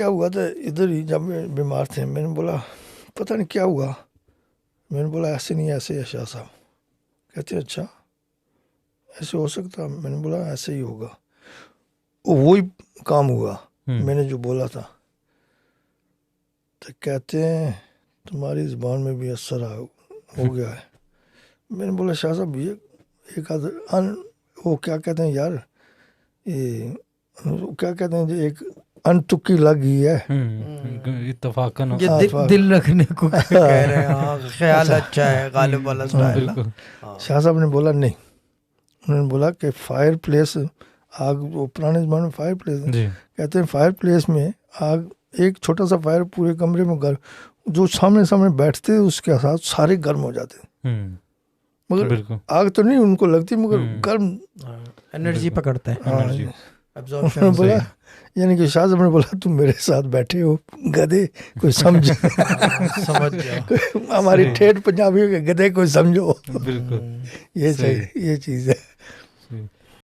क्या हुआ था इधर ही, जब मैं बीमार थे, मैंने बोला पता नहीं क्या हुआ। मैंने बोला ऐसे नहीं, ऐसे है शाह साहब। कहते अच्छा ऐसे हो सकता? मैंने बोला ऐसे ही होगा। वही काम हुआ, मैंने जो बोला था। तो कहते हैं तुम्हारी जुबान में भी असर हो गया है। मैंने बोला शाह साहब ये एक वो क्या कहते हैं यार, ये क्या कहते हैं, जो एक अनतुक्की लगी है। इत्तफाकन ये दिल रखने को कह रहे हैं। हाँ, ख्याल अच्छा है, गालिब वाला स्टाइल। शाह साहब ने बोला नहीं, उन्होंने बोला कि फायर प्लेस, आग, वो पुराने ज़माने में फायर प्लेस, कहते हैं फायर प्लेस में आग, एक छोटा सा फायर पूरे कमरे में गर्म, जो सामने सामने बैठते थे उसके साथ सारे गर्म हो जाते। मगर आग तो नहीं उनको लगती, मगर गर्म एनर्जी पकड़ता है। उन्होंने बोला, यानी कि शाह साहब ने बोला तुम मेरे साथ बैठे हो गधे, कोई समझ समझ जाओ। हमारी ठेठ पंजाबियों के गधे कोई समझो। बिल्कुल ये चाहिए, ये चीज़ है।